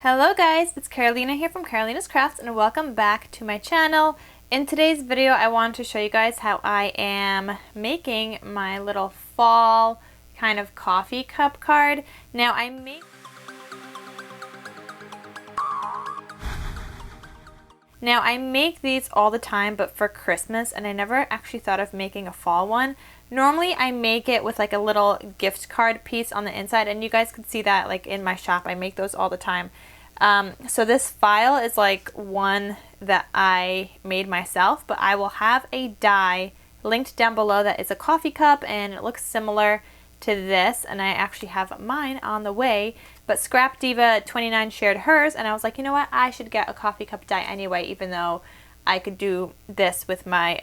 Hello guys, it's Carolina here from KarolinasKrafts and welcome back to my channel. In today's video I want to show you guys how I am making my little fall kind of coffee cup card. Now I make these all the time, but for Christmas, and I never actually thought of making a fall one. Normally I make it with like a little gift card piece on the inside, and you guys can see that like in my shop. I make those all the time. So this file is like one that I made myself, but I will have a die linked down below that is a coffee cup, and it looks similar to this, and I actually have mine on the way. But Scrap Diva 29 shared hers, and I was like, you know what, I should get a coffee cup die anyway, even though I could do this with my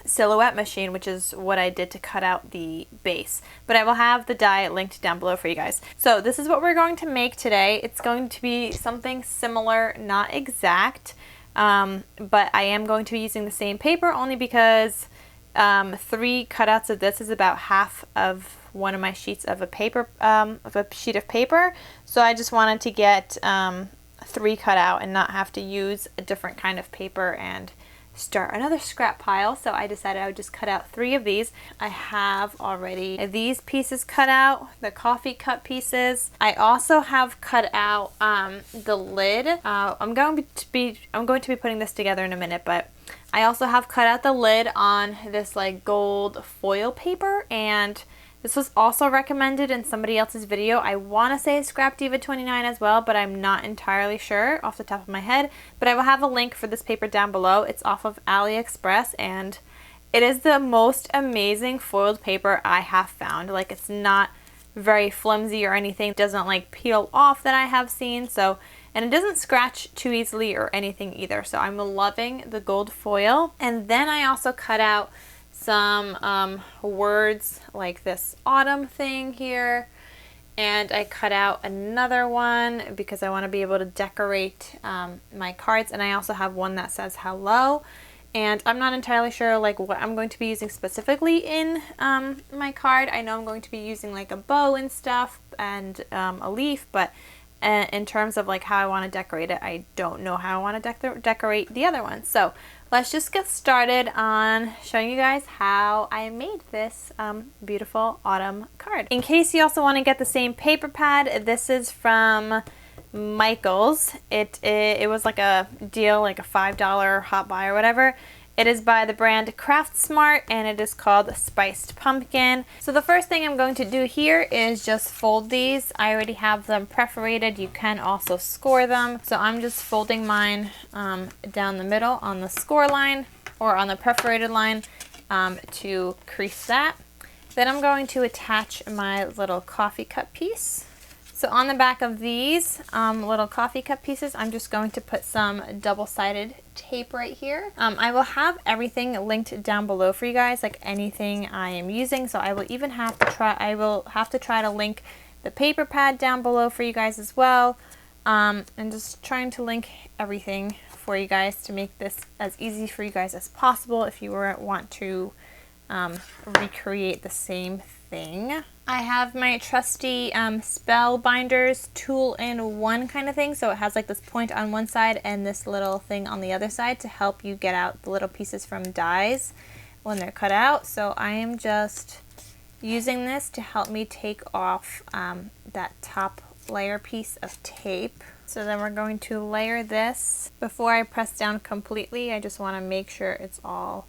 silhouette machine, which is what I did to cut out the base. But I will have the die linked down below for you guys. So this is what we're going to make today. It's going to be something similar, not exact, but I am going to be using the same paper only because 3 cutouts of this is about half of one of my sheets of a sheet of paper. So I just wanted to get 3 cut out and not have to use a different kind of paper and start another scrap pile. So I decided I would just cut out 3 of these. I have already these pieces cut out, the coffee cup pieces. I also have cut out the lid. I'm going to be putting this together in a minute, but I also have cut out the lid on this like gold foil paper, and this was also recommended in somebody else's video. I want to say Scrap Diva 29 as well, but I'm not entirely sure off the top of my head. But I will have a link for this paper down below. It's off of AliExpress, and it is the most amazing foiled paper I have found. Like, it's not very flimsy or anything. It doesn't like peel off that I have seen. So, and it doesn't scratch too easily or anything either. So I'm loving the gold foil. And then I also cut out some words like this autumn thing here, and I cut out another one because I want to be able to decorate my cards, and I also have one that says hello, and I'm not entirely sure like what I'm going to be using specifically in my card. I know I'm going to be using like a bow and stuff and a leaf, but in terms of like how I want to decorate it, I don't know how I want to decorate the other one. So let's just get started on showing you guys how I made this beautiful autumn card. In case you also want to get the same paper pad, this is from Michaels. It was like a deal, like a $5 hot buy or whatever. It is by the brand Craft Smart, and it is called Spiced Pumpkin. So the first thing I'm going to do here is just fold these. I already have them perforated. You can also score them. So I'm just folding mine down the middle on the score line or on the perforated line to crease that. Then I'm going to attach my little coffee cup piece. So on the back of these little coffee cup pieces, I'm just going to put some double-sided tape right here. I will have everything linked down below for you guys, like anything I am using. So I will even have to try to link the paper pad down below for you guys as well. And just trying to link everything for you guys to make this as easy for you guys as possible if you want to recreate the same thing. I have my trusty spell binders tool-in-one kind of thing, so it has like this point on one side and this little thing on the other side to help you get out the little pieces from dies when they're cut out. So I am just using this to help me take off that top layer piece of tape. So then we're going to layer this. Before I press down completely, I just want to make sure it's all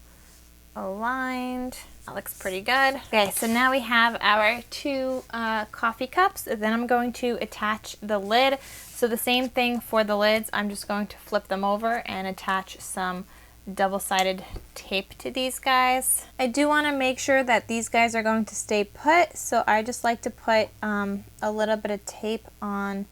aligned. That looks pretty good. Okay, so now we have our 2 coffee cups. Then I'm going to attach the lid. So the same thing for the lids. I'm just going to flip them over and attach some double-sided tape to these guys. I do want to make sure that these guys are going to stay put, so I just like to put a little bit of tape on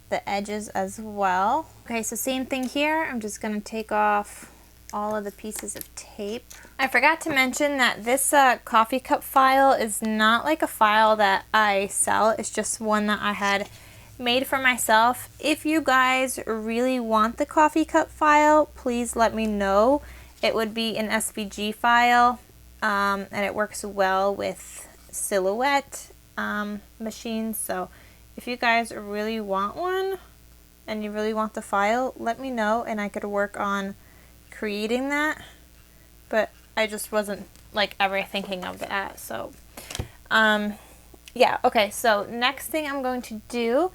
the edges as well. Okay, so same thing here. I'm just going to take off all of the pieces of tape. I forgot to mention that this coffee cup file is not like a file that I sell. It's just one that I had made for myself. If you guys really want the coffee cup file, please let me know. It would be an SVG file, and it works well with silhouette machines. So If you guys really want one and you really want the file, let me know and I could work on creating that. But I just wasn't like ever thinking of that. So yeah, okay, so next thing I'm going to do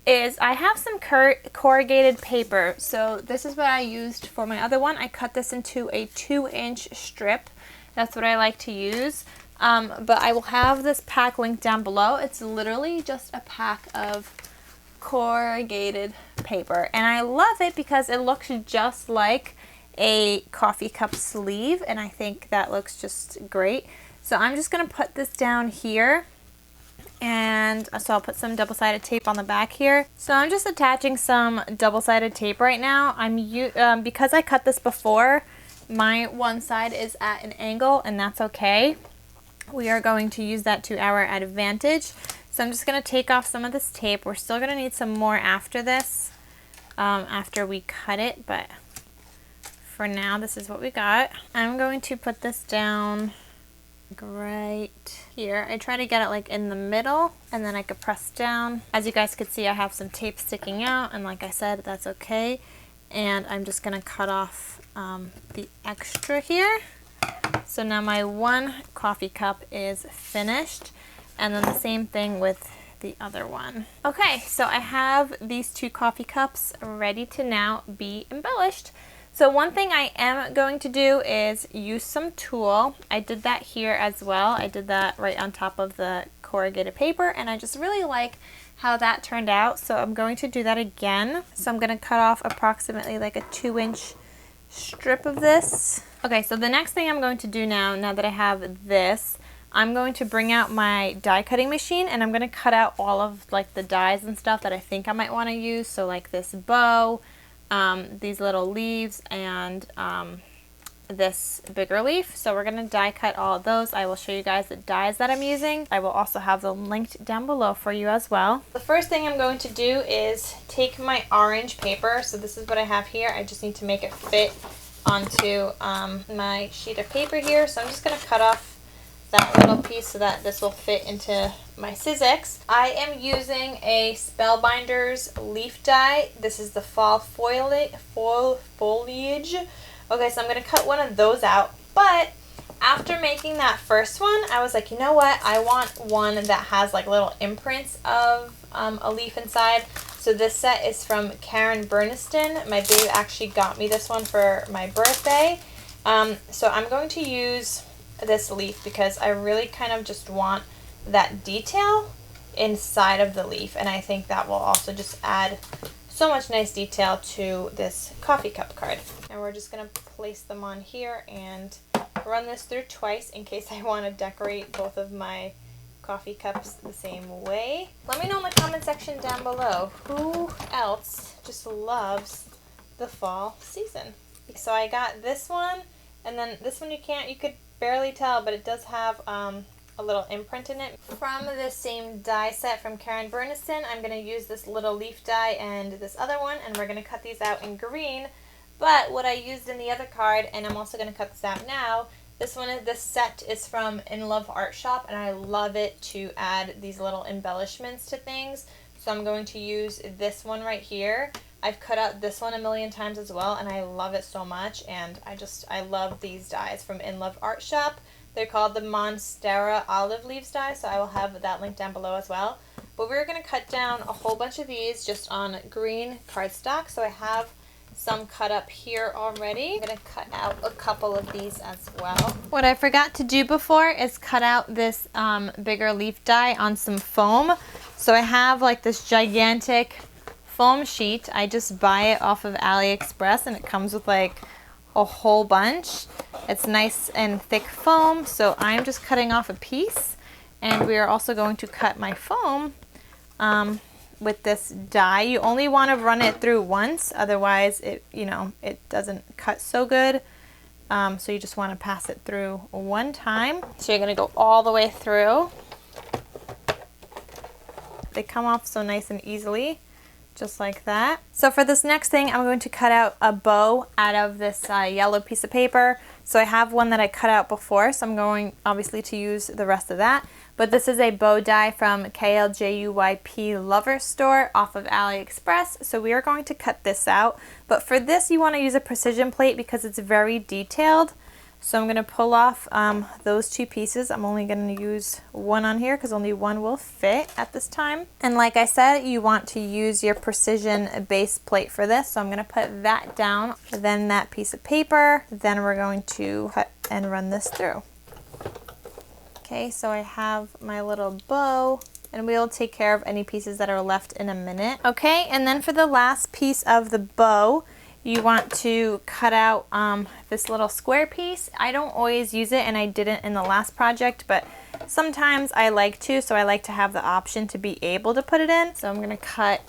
is I have some corrugated paper. So this is what I used for my other one. I cut this into a 2-inch strip. That's what I like to use. But I will have this pack linked down below. It's literally just a pack of corrugated paper. And I love it because it looks just like a coffee cup sleeve. And I think that looks just great. So I'm just going to put this down here. And so I'll put some double-sided tape on the back here. So I'm just attaching some double-sided tape right now. Because I cut this before, my one side is at an angle, and that's okay. We are going to use that to our advantage. So I'm just going to take off some of this tape. We're still going to need some more after this, after we cut it, but for now, this is what we got. I'm going to put this down right here. I try to get it like in the middle, and then I could press down. As you guys could see, I have some tape sticking out, and like I said, that's okay. And I'm just going to cut off the extra here. So now my one coffee cup is finished, and then the same thing with the other one. Okay, so I have these 2 coffee cups ready to now be embellished. So one thing I am going to do is use some tulle. I did that here as well. I did that right on top of the corrugated paper, and I just really like how that turned out. So I'm going to do that again. So I'm going to cut off approximately like a 2-inch strip of this. Okay, so the next thing I'm going to do now that I have this, I'm going to bring out my die cutting machine, and I'm going to cut out all of like the dies and stuff that I think I might want to use. So like this bow, these little leaves, and this bigger leaf. So we're going to die cut all of those. I will show you guys the dies that I'm using. I will also have them linked down below for you as well. The first thing I'm going to do is take my orange paper. So this is what I have here. I just need to make it fit onto my sheet of paper here. So I'm just going to cut off that little piece so that this will fit into my Sizzix. I am using a Spellbinders leaf die. This is the fall foliage. Okay, so I'm going to cut one of those out, but after making that first one, I was like, you know what? I want one that has like little imprints of a leaf inside. So this set is from Burniston. My babe actually got me this one for my birthday. So I'm going to use this leaf because I really kind of just want that detail inside of the leaf, and I think that will also just add so much nice detail to this coffee cup card. And we're just going to place them on here and run this through twice in case I want to decorate both of my coffee cups the same way. Let me know in the comment section down below who else just loves the fall season. So I got this one, and then this one you could barely tell, but it does have a little imprint in it. From the same die set from Burniston, I'm going to use this little leaf die and this other one, and we're going to cut these out in green. But what I used in the other card, and I'm also going to cut this out now, this set is from In Love Art Shop, and I love it to add these little embellishments to things. So I'm going to use this one right here. I've cut out this one a million times as well, and I love it so much, and I love these dies from In Love Art Shop. They're called the Monstera Olive Leaves die, so I will have that link down below as well. But we're going to cut down a whole bunch of these just on green cardstock, so I have some cut up here already. I'm going to cut out a couple of these as well. What I forgot to do before is cut out this bigger leaf die on some foam. So I have like this gigantic foam sheet. I just buy it off of AliExpress, and it comes with like a whole bunch. It's nice and thick foam, so I'm just cutting off a piece, and we are also going to cut my foam with this die. You only want to run it through once, otherwise it doesn't cut so good. So you just want to pass it through one time. So you're going to go all the way through. They come off so nice and easily, just like that. So for this next thing, I'm going to cut out a bow out of this yellow piece of paper. So I have one that I cut out before, so I'm going obviously to use the rest of that. But this is a bow die from KLJUYP Lover Store off of AliExpress. So we are going to cut this out. But for this, you want to use a precision plate because it's very detailed. So I'm going to pull off those two pieces. I'm only going to use one on here because only one will fit at this time. And like I said, you want to use your precision base plate for this. So I'm going to put that down, then that piece of paper. Then we're going to cut and run this through. Okay, so I have my little bow, and we'll take care of any pieces that are left in a minute. Okay, and then for the last piece of the bow, you want to cut out this little square piece. I don't always use it, and I didn't in the last project, but sometimes I like to, so I like to have the option to be able to put it in. So I'm gonna cut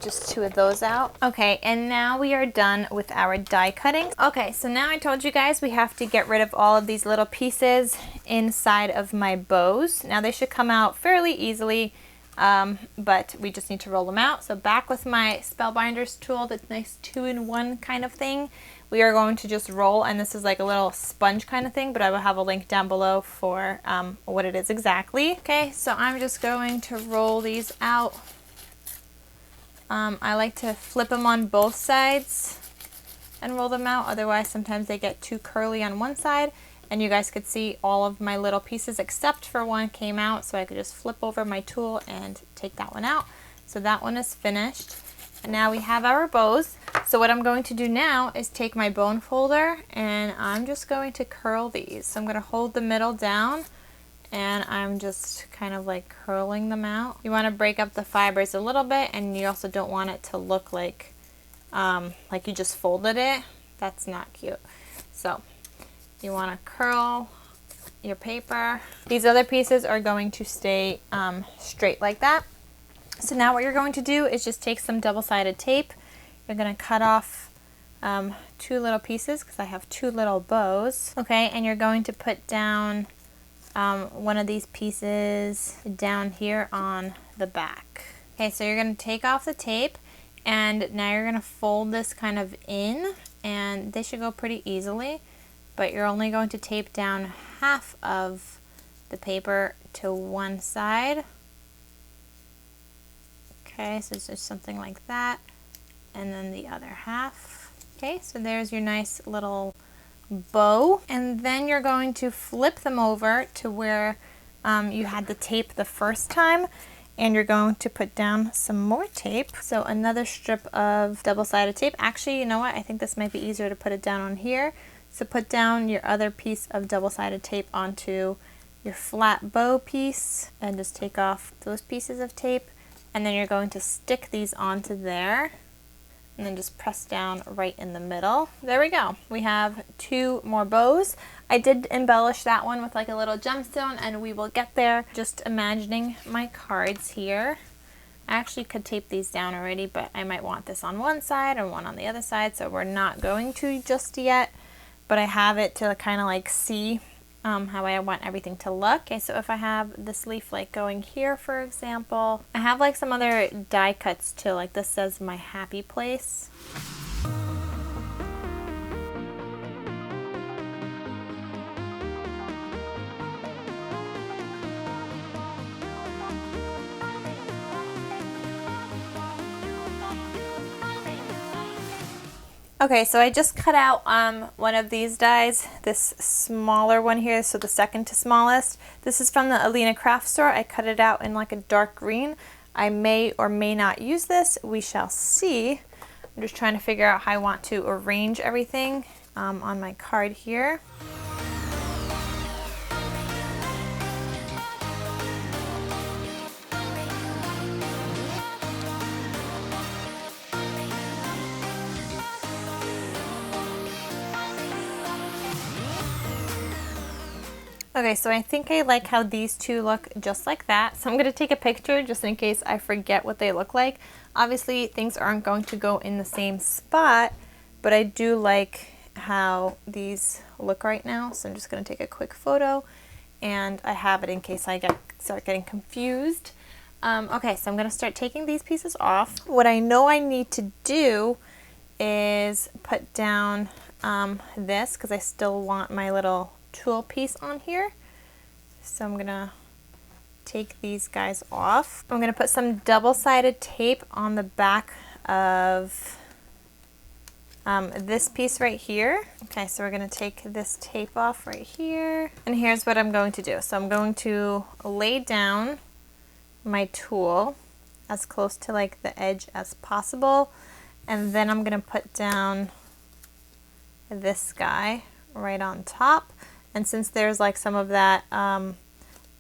just two of those out. Okay, and now we are done with our die cutting. Okay, so now I told you guys we have to get rid of all of these little pieces inside of my bows. Now they should come out fairly easily, but we just need to roll them out. So back with my Spellbinders tool, that's nice 2-in-1 kind of thing. We are going to just roll, and this is like a little sponge kind of thing, but I will have a link down below for what it is exactly. Okay, so I'm just going to roll these out. I like to flip them on both sides and roll them out, otherwise sometimes they get too curly on one side. And you guys could see all of my little pieces except for one came out, so I could just flip over my tool and take that one out. So that one is finished. And now we have our bows. So what I'm going to do now is take my bone folder and I'm just going to curl these. So I'm going to hold the middle down and I'm just kind of like curling them out. You want to break up the fibers a little bit, and you also don't want it to look like you just folded it. That's not cute. So you want to curl your paper. These other pieces are going to stay straight like that. So now what you're going to do is just take some double-sided tape. You're going to cut off two little pieces because I have two little bows. Okay, and you're going to put down one of these pieces down here on the back. Okay, so you're going to take off the tape, and now you're going to fold this kind of in, and they should go pretty easily. But you're only going to tape down half of the paper to one side. Okay, so it's just something like that. And then the other half. Okay, so there's your nice little bow. And then you're going to flip them over to where you had the tape the first time. And you're going to put down some more tape. So another strip of double-sided tape. Actually, you know what? I think this might be easier to put it down on here. So put down your other piece of double-sided tape onto your flat bow piece and just take off those pieces of tape, and then you're going to stick these onto there and then just press down right in the middle. There we go. We have two more bows. I did embellish that one with like a little gemstone, and we will get there. Just imagining my cards here. I actually could tape these down already, but I might want this on one side and one on the other side, so we're not going to just yet. But I have it to kind of like see how I want everything to look. Okay, so if I have this leaf like going here, for example, I have like some other die cuts too, like this says my happy place. Okay, so I just cut out one of these dies, this smaller one here, so the second to smallest. This is from the KarolinasKrafts store. I cut it out in like a dark green. I may or may not use this. We shall see. I'm just trying to figure out how I want to arrange everything on my card here. Okay, so I think I like how these two look just like that. So I'm going to take a picture just in case I forget what they look like. Obviously, things aren't going to go in the same spot, but I do like how these look right now. So I'm just going to take a quick photo, and I have it in case I start getting confused. Okay, so I'm going to start taking these pieces off. What I know I need to do is put down this because I still want my little tool piece on here. So I'm gonna take these guys off. I'm gonna put some double-sided tape on the back of this piece right here. Okay, so we're gonna take this tape off right here. And here's what I'm going to do. So I'm going to lay down my tool as close to like the edge as possible. And then I'm gonna put down this guy right on top. And since there's like some of that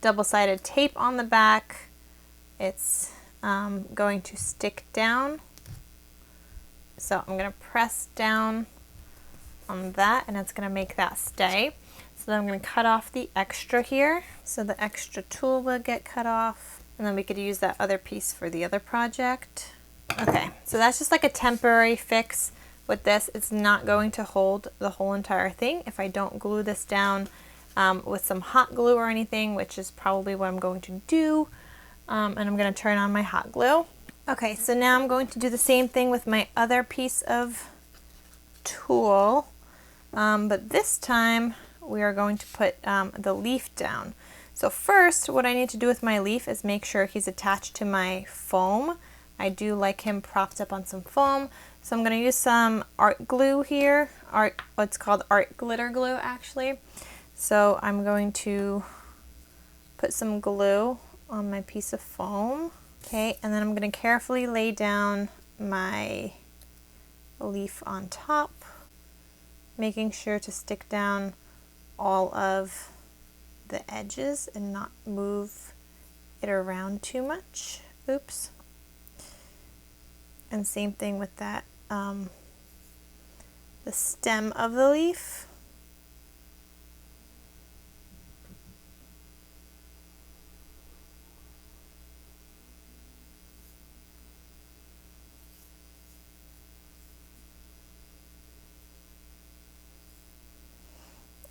double-sided tape on the back, it's going to stick down. So I'm going to press down on that and it's going to make that stay. So then I'm going to cut off the extra here. So the extra tool will get cut off and then we could use that other piece for the other project. Okay, so that's just like a temporary fix with this. It's not going to hold the whole entire thing if I don't glue this down with some hot glue or anything, which is probably what I'm going to do. And I'm going to turn on my hot glue. Okay, so now I'm going to do the same thing with my other piece of tool, but this time we are going to put the leaf down. So first, what I need to do with my leaf is make sure he's attached to my foam. I do like him propped up on some foam, so I'm going to use some art glue here, what's called art glitter glue actually. So I'm going to put some glue on my piece of foam. Okay, and then I'm going to carefully lay down my leaf on top, making sure to stick down all of the edges and not move it around too much. Oops. And same thing with that, the stem of the leaf.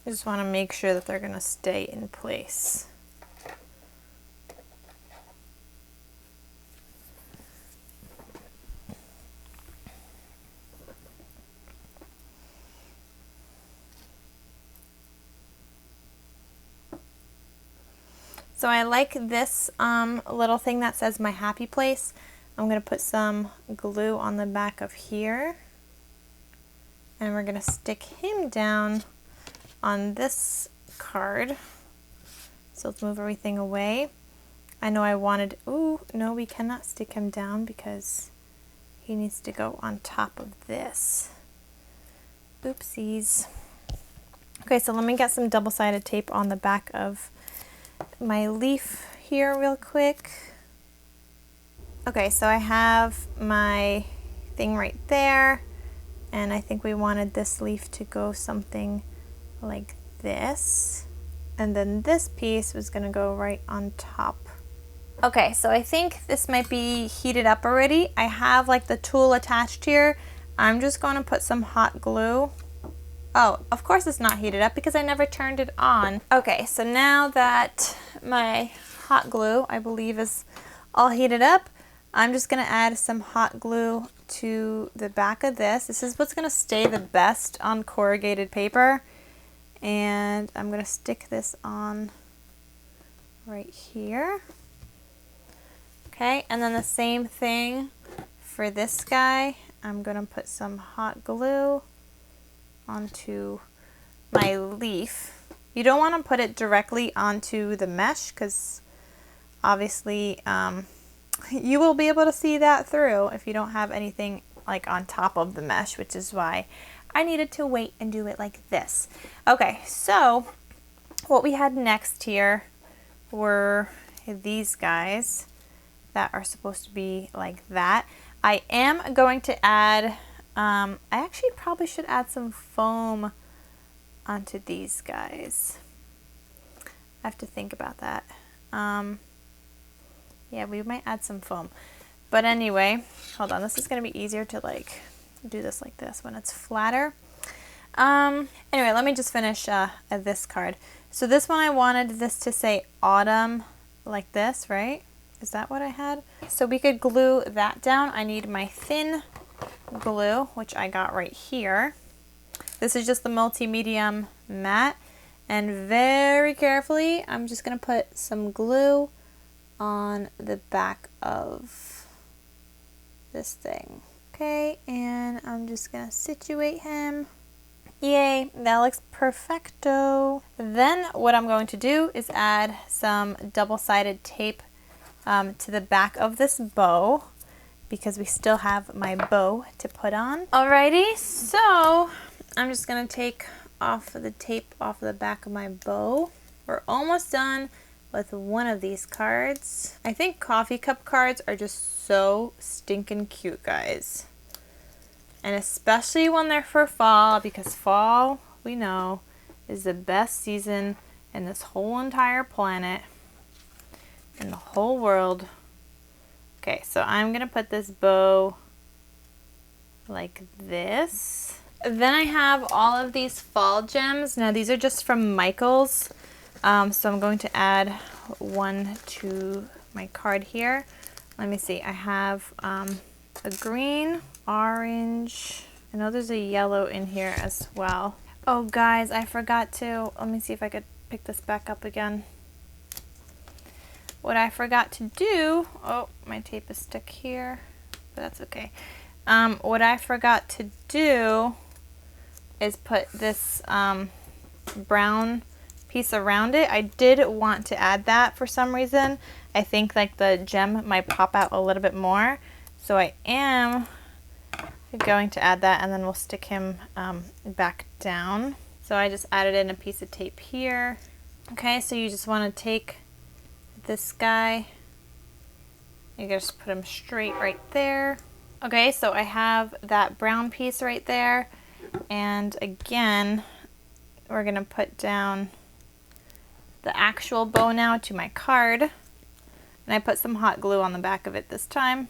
I just want to make sure that they're going to stay in place. So I like this little thing that says my happy place. I'm going to put some glue on the back of here. And we're going to stick him down on this card. So let's move everything away. I know I wanted, ooh, no, we cannot stick him down because he needs to go on top of this. Oopsies. Okay, so let me get some double-sided tape on the back of my leaf here real quick. Okay, so I have my thing right there, and I think we wanted this leaf to go something like this, and then this piece was going to go right on top. Okay, so I think this might be heated up already. I have like the tool attached here. I'm just going to put some hot glue. Oh, of course it's not heated up because I never turned it on. Okay, so now that my hot glue, I believe, is all heated up, I'm just going to add some hot glue to the back of this. This is what's going to stay the best on corrugated paper. And I'm going to stick this on right here. Okay, and then the same thing for this guy. I'm going to put some hot glue onto my leaf. You don't want to put it directly onto the mesh because obviously you will be able to see that through if you don't have anything like on top of the mesh, which is why I needed to wait and do it like this. Okay, so what we had next here were these guys that are supposed to be like that. I am going to add, I actually probably should add some foam onto these guys. I have to think about that. Yeah, we might add some foam. But anyway, hold on, this is going to be easier to like do this like this when it's flatter. Anyway, let me just finish this card. So this one I wanted this to say autumn like this, right? Is that what I had? So we could glue that down. I need my thin glue, which I got right here. This is just the multi-medium matte. And very carefully, I'm just going to put some glue on the back of this thing. Okay, and I'm just going to situate him. Yay, that looks perfecto. Then what I'm going to do is add some double-sided tape to the back of this bow, because we still have my bow to put on. Alrighty, so I'm just gonna take off the tape off the back of my bow. We're almost done with one of these cards. I think coffee cup cards are just so stinking cute, guys. And especially when they're for fall, because fall, we know, is the best season in this whole entire planet, in the whole world. Okay, so I'm gonna put this bow like this. Then I have all of these fall gems. Now these are just from Michaels. So I'm going to add one to my card here. Let me see, I have a green, orange. I know there's a yellow in here as well. Oh guys, I forgot to, let me see if I could pick this back up again. What I forgot to do, oh, my tape is stuck here, but that's okay. What I forgot to do is put this brown piece around it. I did want to add that for some reason. I think like the gem might pop out a little bit more. So I am going to add that, and then we'll stick him back down. So I just added in a piece of tape here. Okay, so you just want to take this guy, you just put him straight right there. Okay, so I have that brown piece right there, and again we're gonna put down the actual bow now to my card, and I put some hot glue on the back of it this time,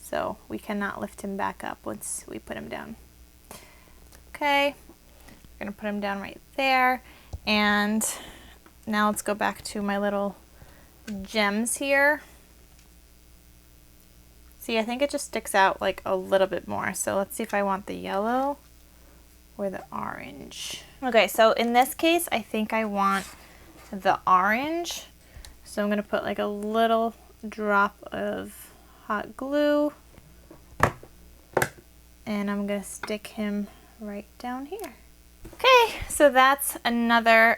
so we cannot lift him back up once we put him down. Okay, we're gonna put him down right there, and now let's go back to my little gems here. See, I think it just sticks out like a little bit more. So let's see if I want the yellow or the orange. Okay, so in this case, I think I want the orange. So I'm gonna put like a little drop of hot glue, and I'm gonna stick him right down here. Okay, so that's another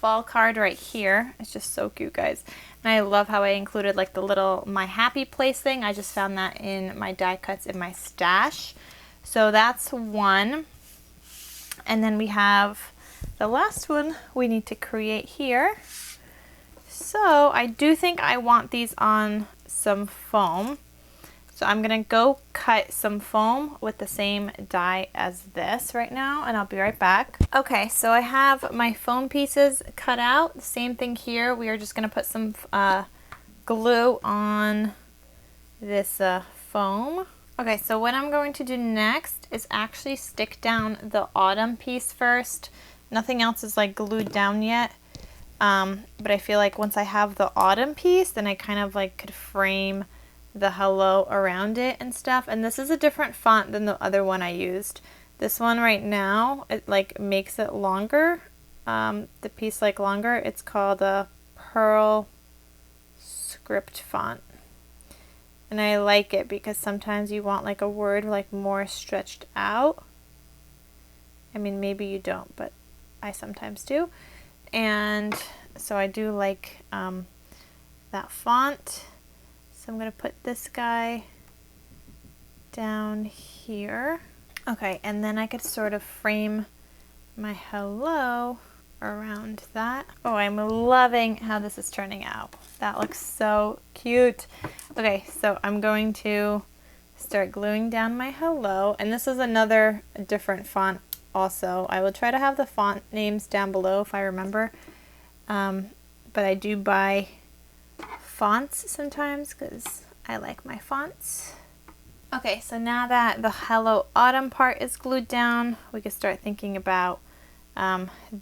fall card right here. It's just so cute, guys. And I love how I included like the little My Happy Place thing. I just found that in my die cuts in my stash. So that's one. And then we have the last one we need to create here. So I do think I want these on some foam. So I'm gonna go cut some foam with the same die as this right now, and I'll be right back. Okay, so I have my foam pieces cut out. The same thing here. We are just gonna put some glue on this foam. Okay, so what I'm going to do next is actually stick down the autumn piece first. Nothing else is like glued down yet. But I feel like once I have the autumn piece, then I kind of like could frame the hello around it and stuff. And this is a different font than the other one I used. This one right now, it like makes it longer, the piece like longer. It's called a Pearl Script font, and I like it because sometimes you want like a word like more stretched out. I mean, maybe you don't, but I sometimes do. And so I do like that font. So I'm going to put this guy down here. Okay, and then I could sort of frame my hello around that. Oh, I'm loving how this is turning out. That looks so cute. Okay, so I'm going to start gluing down my hello. And this is another different font also. I will try to have the font names down below if I remember. But I do buy fonts sometimes because I like my fonts. Okay, so now that the Hello Autumn part is glued down, we can start thinking about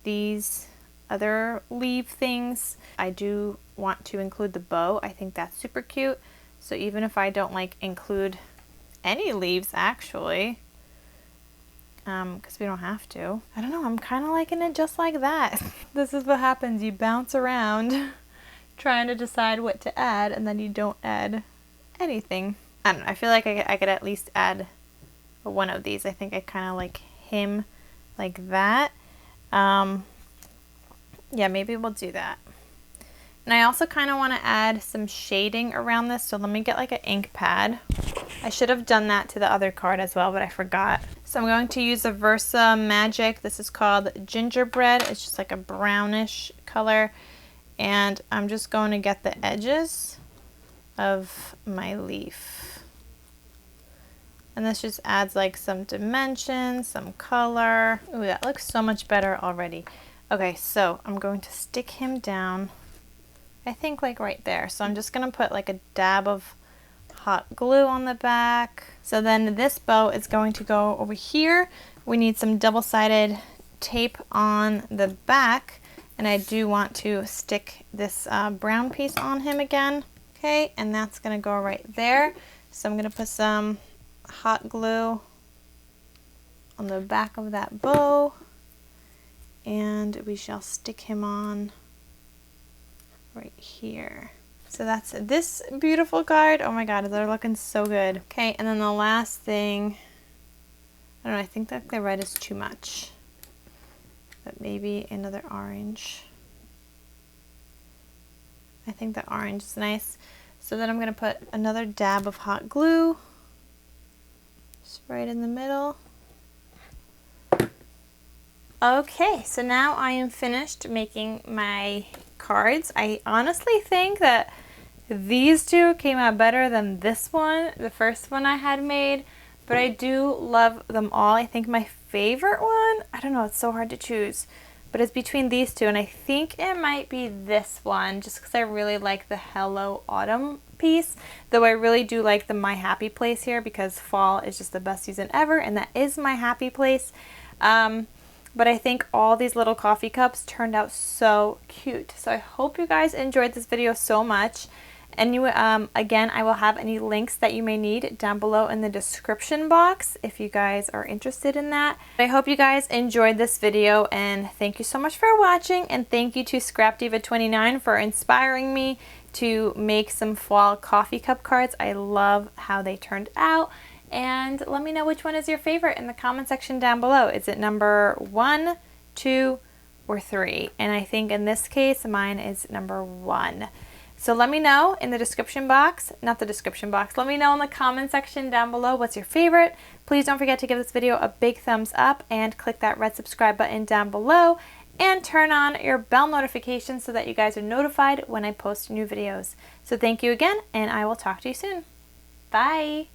these other leaf things. I do want to include the bow. I think that's super cute. So even if I don't like include any leaves actually, because we don't have to. I don't know, I'm kind of liking it just like that. This is what happens, you bounce around trying to decide what to add, and then you don't add anything. I don't know, I feel like I could at least add one of these. I think I kind of like him like that. Yeah, maybe we'll do that. And I also kind of want to add some shading around this, so let me get like an ink pad. I should have done that to the other card as well, but I forgot. So I'm going to use a Versa Magic. This is called Gingerbread. It's just like a brownish color. And I'm just going to get the edges of my leaf. And this just adds like some dimension, some color. Ooh, that looks so much better already. Okay, so I'm going to stick him down, I think like right there. So I'm just gonna put like a dab of hot glue on the back. So then this bow is going to go over here. We need some double-sided tape on the back, and I do want to stick this brown piece on him again. Okay, and that's gonna go right there. So I'm gonna put some hot glue on the back of that bow, and we shall stick him on right here. So that's this beautiful card. Oh my god, they're looking so good. Okay, and then the last thing, I don't know, I think that the red is too much, but maybe another orange. I think the orange is nice. So then I'm gonna put another dab of hot glue just right in the middle. Okay, so now I am finished making my cards. I honestly think that these two came out better than this one, the first one I had made, but I do love them all. I think my favorite one, I don't know, it's so hard to choose, but it's between these two, and I think it might be this one, just because I really like the Hello Autumn piece, though I really do like the My Happy Place here, because fall is just the best season ever, and that is my happy place. But I think all these little coffee cups turned out so cute. So I hope you guys enjoyed this video so much. And you, again, I will have any links that you may need down below in the description box if you guys are interested in that. I hope you guys enjoyed this video, and thank you so much for watching. And thank you to Scrap Diva 29 for inspiring me to make some fall coffee cup cards. I love how they turned out. And let me know which one is your favorite in the comment section down below. Is it number 1, 2, or 3? And I think in this case, mine is number 1. So let me know in the description box, not the description box, let me know in the comment section down below what's your favorite. Please don't forget to give this video a big thumbs up and click that red subscribe button down below and turn on your bell notifications so that you guys are notified when I post new videos. So thank you again, and I will talk to you soon. Bye!